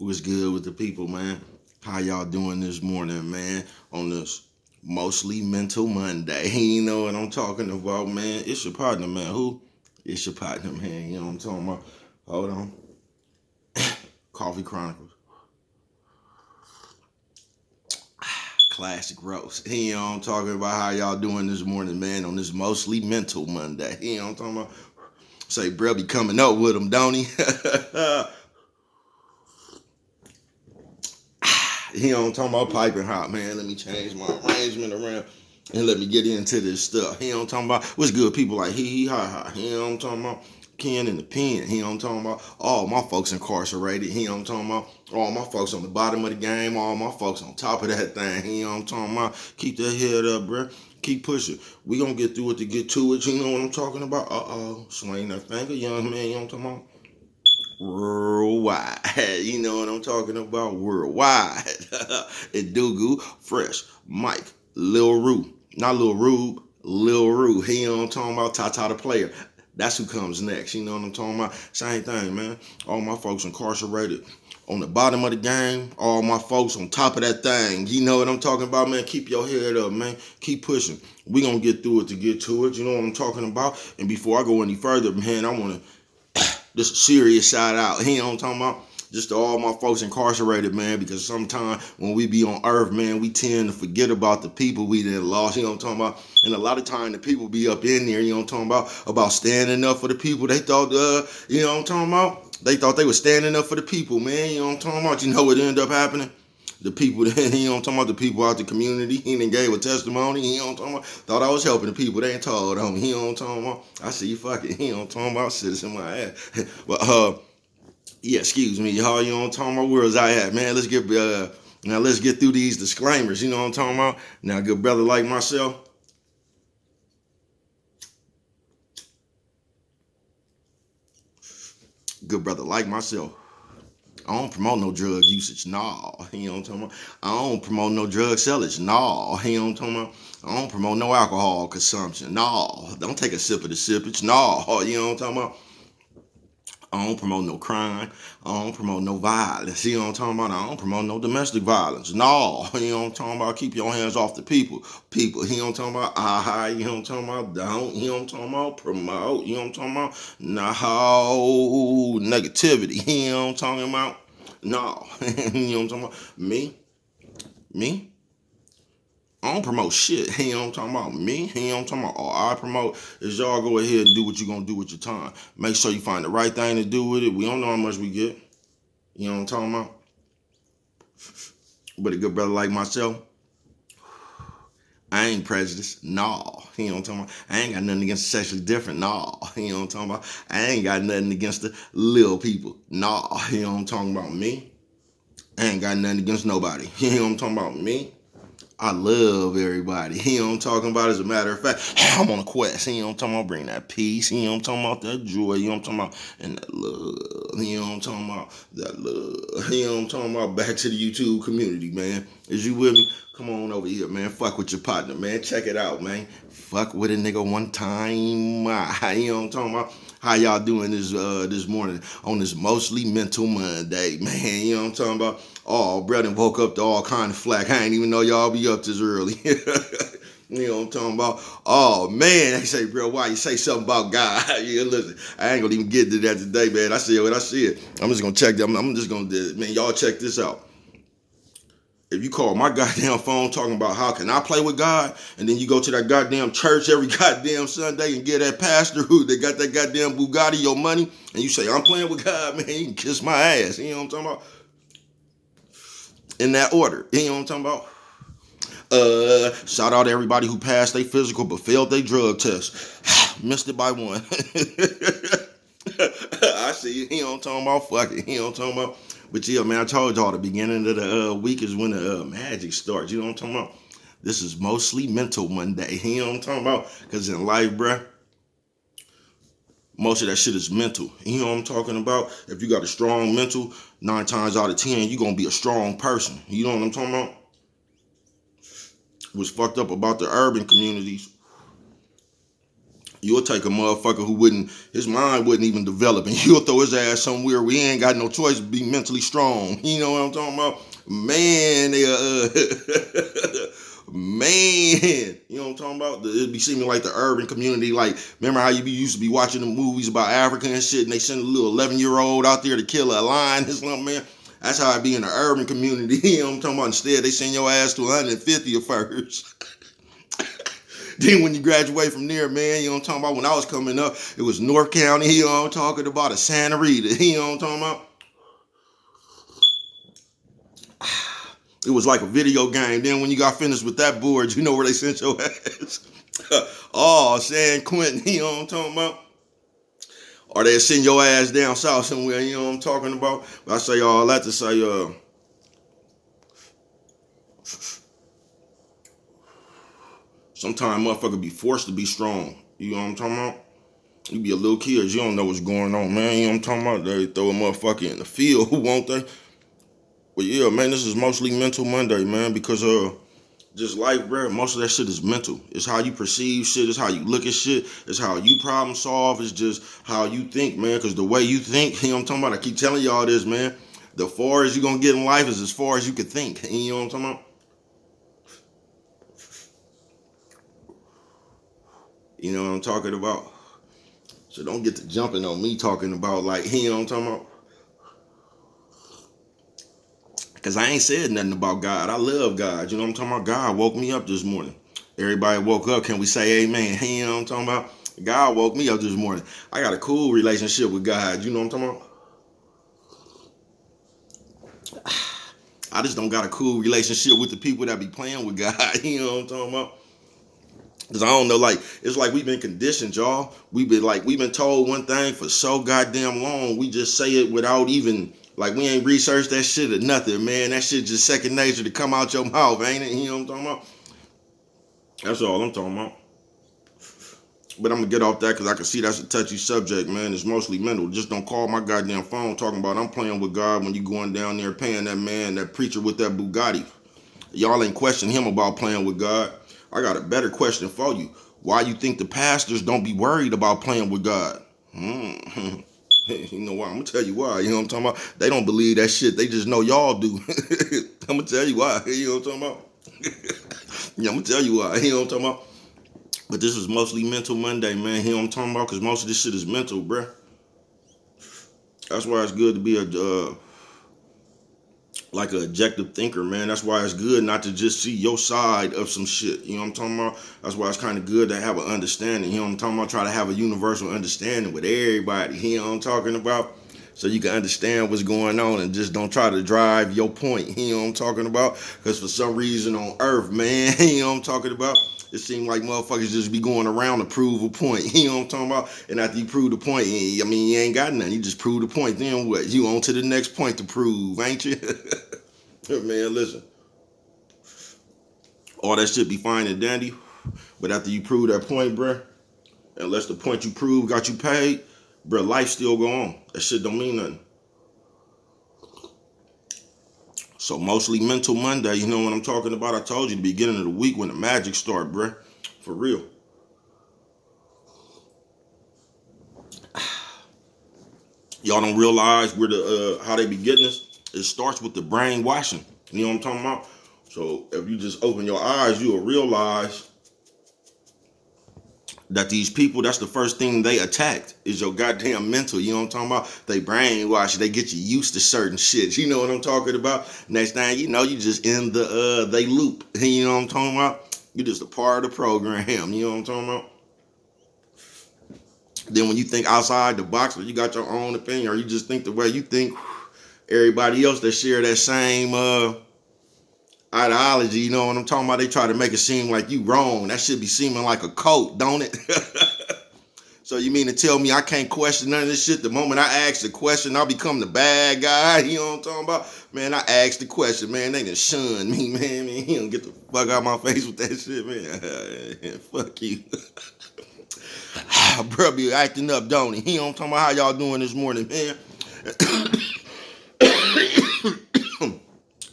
What's good with the people, man? How y'all doing this morning, man? On this mostly mental Monday. You know what I'm talking about, man? It's your partner, man. Who? It's your partner, man. You know what I'm talking about? Hold on. Coffee Chronicles. Classic roast. You know what I'm talking about? How y'all doing this morning, man? On this mostly mental Monday. You know what I'm talking about? Say, bro, be coming up with him, don't he? You know what I'm talking about? Piping hot, man. Let me change my arrangement around and let me get into this stuff. You know what I'm talking about? What's good? People like hee ha ha. You know what I'm talking about? Ken in the pen. You know what I'm talking about? All my folks incarcerated. You know what I'm talking about? All my folks on the bottom of the game. All my folks on top of that thing. You know what I'm talking about? Keep that head up, bro. Keep pushing. We gonna get through it to get to it. You know what I'm talking about? Swing that finger, young man. You know what I'm talking about? Worldwide. You know what I'm talking about? Worldwide. And Dugu, Fresh, Mike, Lil Rue. Not Lil Rube, Lil Rue. You know what I'm talking about? Tata the player. That's who comes next. You know what I'm talking about? Same thing, man. All my folks incarcerated on the bottom of the game. All my folks on top of that thing. You know what I'm talking about, man? Keep your head up, man. Keep pushing. We gonna get through it to get to it. You know what I'm talking about? And before I go any further, man, I wanna just a serious shout out. You know what I'm talking about? Just to all my folks incarcerated, man, because sometimes when we be on earth, man, we tend to forget about the people we done lost, you know what I'm talking about? And a lot of time the people be up in there, you know what I'm talking about standing up for the people. They thought, you know what I'm talking about? They thought they were standing up for the people, man, you know what I'm talking about? You know what ended up happening? The people, you know what I'm talking about, the people out the community, he done gave a testimony, you know what I'm talking about? Thought I was helping the people, they ain't told on me, you know what I'm talking about? I see you fucking, you know what I'm talking about, citizen my ass. But, yeah, excuse me, y'all, you know what I'm talking about? Where was I at, man? Now let's get through these disclaimers, you know what I'm talking about? Now, good brother like myself, good brother like myself, I don't promote no drug usage, nah. You know what I'm talking about? I don't promote no drug sellage, nah. You know what I'm talking about? I don't promote no alcohol consumption, nah. Don't take a sip of the sippage, nah. You know what I'm talking about? I don't promote no crime. I don't promote no violence. You know what I'm talking about? I don't promote no domestic violence. No. You know what I'm talking about? Keep your hands off the people. People. You know what I'm talking about? You know what I'm talking about? Don't. You know what I'm talking about? Promote. You know what I'm talking about? No. Negativity. You know what I'm talking about? No. You know what I'm talking about? Me? I don't promote shit. You know what I'm talking about? Me? You know what I'm talking about? All I promote is y'all go ahead and do what you're going to do with your time. Make sure you find the right thing to do with it. We don't know how much we get. You know what I'm talking about? But a good brother like myself, I ain't prejudiced. No. You know what I'm talking about? I ain't got nothing against the sexually different. No. You know what I'm talking about? I ain't got nothing against the little people. No. You know what I'm talking about? Me? I ain't got nothing against nobody. You know what I'm talking about? Me? I love everybody. You know what I'm talking about? As a matter of fact, I'm on a quest. You know what I'm talking about? Bring that peace. You know what I'm talking about? That joy. You know what I'm talking about? And that love. You know what I'm talking about? That love. You know what I'm talking about? Back to the YouTube community, man. Is you with me? Come on over here, man. Fuck with your partner, man. Check it out, man. Fuck with a nigga one time. You know what I'm talking about? How y'all doing this morning on this mostly mental Monday, man? You know what I'm talking about? Oh, brother woke up to all kind of flack. I ain't even know y'all be up this early. You know what I'm talking about? Oh man, they say, bro, why you say something about God? Yeah, listen, I ain't gonna even get to that today, man. I said what I said. I'm just gonna check them. I'm just gonna, man, y'all check this out. If you call my goddamn phone talking about how can I play with God, and then you go to that goddamn church every goddamn Sunday and get that pastor who they got that goddamn Bugatti your money, and you say I'm playing with God, man, you can kiss my ass. You know what I'm talking about? In that order. You know what I'm talking about? Shout out to everybody who passed their physical but failed their drug test. Missed it by one. I see you. You know what I'm talking about? Fuck it. You know what I'm talking about? But yeah, man, I told y'all the beginning of the week is when the magic starts. You know what I'm talking about? This is mostly mental Monday. You know what I'm talking about? Because in life, bruh, most of that shit is mental. You know what I'm talking about? If you got a strong mental, 9 times out of 10, you're going to be a strong person. You know what I'm talking about? What's fucked up about the urban communities You'll take a motherfucker who his mind wouldn't even develop, and you'll throw his ass somewhere where he ain't got no choice to be mentally strong. You know what I'm talking about? Man, man, you know what I'm talking about? It'd be seeming like the urban community. Like, remember how used to be watching the movies about Africa and shit, and they send a little 11-year-old out there to kill a lion or something, man? That's how it be in the urban community. You know what I'm talking about? Instead, they send your ass to 150 at first. Then when you graduate from there, man, you know what I'm talking about? When I was coming up, it was North County, you know what I'm talking about, a Santa Rita, you know what I'm talking about? It was like a video game. Then when you got finished with that board, you know where they sent your ass? Oh, San Quentin, you know what I'm talking about? Or they send your ass down south somewhere, you know what I'm talking about? But I say all that to say, sometimes motherfucker be forced to be strong. You know what I'm talking about? You be a little kid, you don't know what's going on, man. You know what I'm talking about? They throw a motherfucker in the field, won't they? But yeah, man, this is mostly Mental Monday, man, because just life, bro, most of that shit is mental. It's how you perceive shit, it's how you look at shit, it's how you problem solve, it's just how you think, man. Because the way you think, you know what I'm talking about? I keep telling y'all this, man. The far as you gonna get in life is as far as you can think. You know what I'm talking about? You know what I'm talking about? So don't get to jumping on me talking about, like, you know what I'm talking about? Because I ain't said nothing about God. I love God. You know what I'm talking about? God woke me up this morning. Everybody woke up. Can we say amen? You know what I'm talking about? God woke me up this morning. I got a cool relationship with God. You know what I'm talking about? I just don't got a cool relationship with the people that be playing with God. You know what I'm talking about? Cause I don't know, like, it's like we've been conditioned, y'all. We've been told one thing for so goddamn long. We just say it without even, like, we ain't researched that shit or nothing, man. That shit just second nature to come out your mouth, ain't it? You know what I'm talking about? That's all I'm talking about. But I'm gonna get off that because I can see that's a touchy subject, man. It's mostly mental. Just don't call my goddamn phone talking about I'm playing with God when you going down there paying that man, that preacher with that Bugatti. Y'all ain't questioning him about playing with God. I got a better question for you. Why you think the pastors don't be worried about playing with God? You know why? I'm gonna tell you why. You know what I'm talking about? They don't believe that shit. They just know y'all do. I'm gonna tell you why. You know what I'm talking about? Yeah, I'm gonna tell you why. You know what I'm talking about? But this is mostly Mental Monday, man. You know what I'm talking about? Because most of this shit is mental, bruh. That's why it's good to be like an objective thinker, man. That's why it's good not to just see your side of some shit. You know what I'm talking about? That's why it's kind of good to have an understanding. You know what I'm talking about? Try to have a universal understanding with everybody. You know what I'm talking about? So you can understand what's going on and just don't try to drive your point. You know what I'm talking about? Because for some reason on earth, man, you know what I'm talking about? It seems like motherfuckers just be going around to prove a point. You know what I'm talking about? And after you prove the point, I mean, you ain't got nothing. You just prove the point. Then what? You on to the next point to prove, ain't you? Man, listen. All that shit be fine and dandy. But after you prove that point, bruh, unless the point you proved got you paid, bruh, life still go on. That shit don't mean nothing. So mostly Mental Monday, you know what I'm talking about? I told you the beginning of the week when the magic start, bruh. For real. Y'all don't realize where how they be getting us? It starts with the brainwashing. You know what I'm talking about? So if you just open your eyes, you'll realize that these people, that's the first thing they attacked is your goddamn mental. You know what I'm talking about? They brainwash, they get you used to certain shit. You know what I'm talking about? Next thing you know, you just in the they loop. You know what I'm talking about? You just a part of the program. You know what I'm talking about? Then when you think outside the box, or you got your own opinion, or you just think the way you think, everybody else that share that same ideology, you know what I'm talking about? They try to make it seem like you wrong. That should be seeming like a cult, don't it? So you mean to tell me I can't question none of this shit? The moment I ask the question, I'll become the bad guy. You know what I'm talking about? Man, I asked the question, man. They done shunned me, man. He don't get the fuck out of my face with that shit, man. Fuck you. Bro be acting up, don't he? You know what I'm talking about? How y'all doing this morning, man?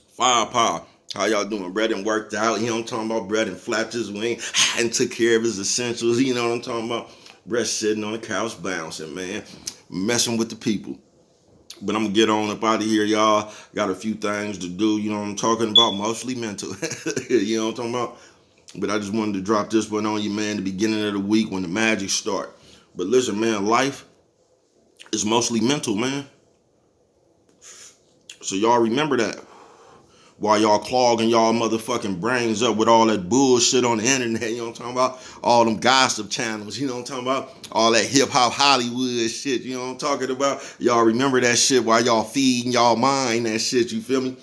Firepower. How y'all doing? Brett and worked out. You know what I'm talking about? Brett and flapped his wing and took care of his essentials. You know what I'm talking about? Rest sitting on the couch bouncing, man. Messing with the people. But I'm gonna get on up out of here, y'all. Got a few things to do, you know what I'm talking about? Mostly mental. You know what I'm talking about? But I just wanted to drop this one on you, man, the beginning of the week when the magic start. But listen, man, life is mostly mental, man. So y'all remember that. While y'all clogging y'all motherfucking brains up with all that bullshit on the internet, you know what I'm talking about? All them gossip channels, you know what I'm talking about? All that hip hop Hollywood shit, you know what I'm talking about? Y'all remember that shit while y'all feeding y'all mind that shit, you feel me?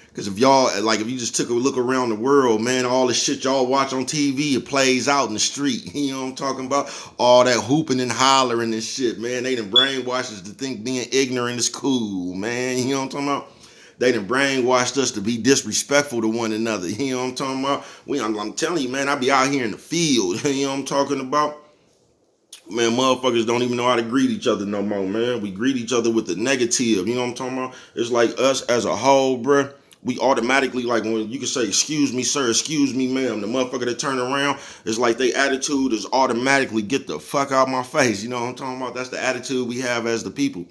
Because if y'all, like, if you just took a look around the world, man, all the shit y'all watch on TV, it plays out in the street. You know what I'm talking about? All that hooping and hollering and shit, man. They done brainwashed us to think being ignorant is cool, man. You know what I'm talking about? They done brainwashed us to be disrespectful to one another. You know what I'm talking about? I'm telling you, man, I be out here in the field. You know what I'm talking about? Man, motherfuckers don't even know how to greet each other no more, man. We greet each other with the negative. You know what I'm talking about? It's like us as a whole, bruh. We automatically, like, when you can say, excuse me, sir, excuse me, ma'am, the motherfucker that turn around, it's like their attitude is automatically get the fuck out my face. You know what I'm talking about? That's the attitude we have as the people.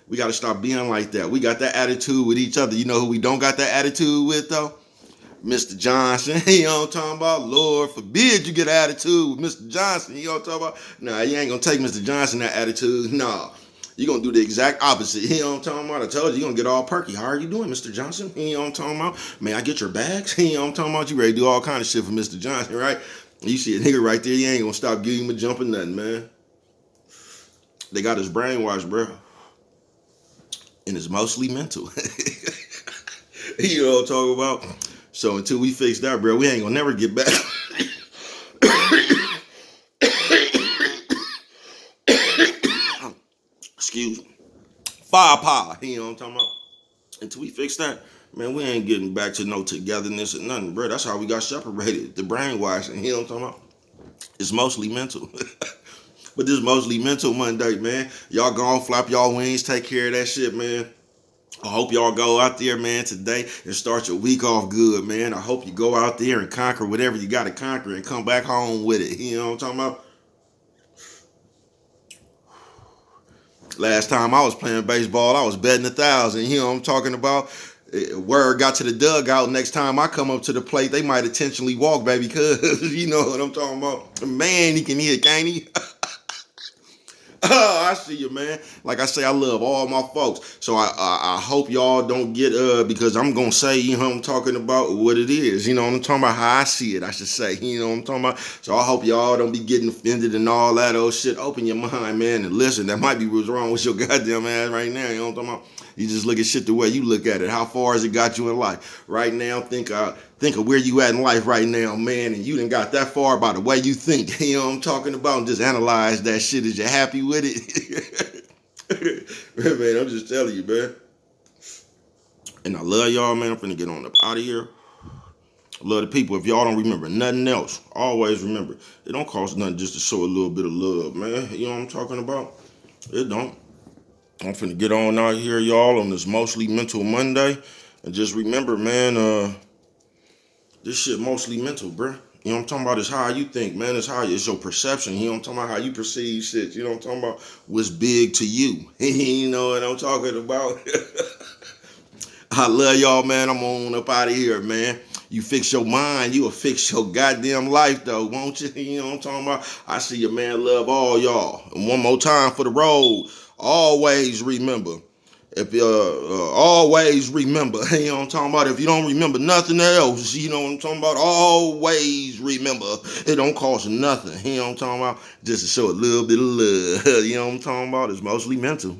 We got to stop being like that. We got that attitude with each other. You know who we don't got that attitude with, though? Mr. Johnson. You know what I'm talking about? Lord forbid you get an attitude with Mr. Johnson. You know what I'm talking about? Nah, you ain't going to take Mr. Johnson that attitude. Nah. You're going to do the exact opposite. You know what I'm talking about? I told you, you're going to get all perky. How are you doing, Mr. Johnson? You know what I'm talking about? May I get your bags? You know what I'm talking about? You ready to do all kind of shit for Mr. Johnson, right? You see a nigga right there, you ain't going to stop giving him a jump or nothing, man. They got us brainwashed, bro. And it's mostly mental. You know what I'm talking about? So until we fix that, bro, we ain't gonna never get back. Excuse me. Firepower. You know what I'm talking about? Until we fix that, man, we ain't getting back to no togetherness or nothing, bro. That's how we got separated. The brainwashing. You know what I'm talking about? It's mostly mental. But this mostly mental Monday, man. Y'all go on, flap y'all wings, take care of that shit, man. I hope y'all go out there, man, today and start your week off good, man. I hope you go out there and conquer whatever you got to conquer and come back home with it. You know what I'm talking about? Last time I was playing baseball, I was betting 1,000. You know what I'm talking about? Word got to the dugout. Next time I come up to the plate, they might intentionally walk, baby, because you know what I'm talking about. Man, he can hit, can't he? Oh, I see you, man. Like I say, I love all my folks. So I hope y'all don't get because I'm gonna say, you know what I'm talking about, what it is. You know what I'm talking about, how I see it, I should say. You know what I'm talking about? So I hope y'all don't be getting offended and all that old shit. Open your mind, man, and listen. That might be what's wrong with your goddamn ass right now. You know what I'm talking about? You just look at shit the way you look at it. How far has it got you in life? Right now, think of where you at in life right now, man, and you done got that far by the way you think. You know what I'm talking about? And just analyze that shit. Is you happy with it? Man, I'm just telling you, man. And I love y'all, man. I'm finna get on up out of here. I love the people. If y'all don't remember nothing else, always remember, it don't cost nothing just to show a little bit of love, man. You know what I'm talking about? It don't. I'm finna get on out here, y'all, on this mostly mental Monday. And just remember, man, this shit mostly mental, bruh. You know what I'm talking about? It's how you think, man. It's your perception. You know what I'm talking about? How you perceive shit. You know what I'm talking about? What's big to you. You know what I'm talking about? I love y'all, man. I'm on up out of here, man. You fix your mind, you will fix your goddamn life, though, won't you? You know what I'm talking about? I see you, man. Love all y'all. And one more time for the road. Always remember. If always remember, you know what I'm talking about? If you don't remember nothing else, you know what I'm talking about? Always remember, it don't cost nothing. You know what I'm talking about? Just to show a little bit of love. You know what I'm talking about? It's mostly mental.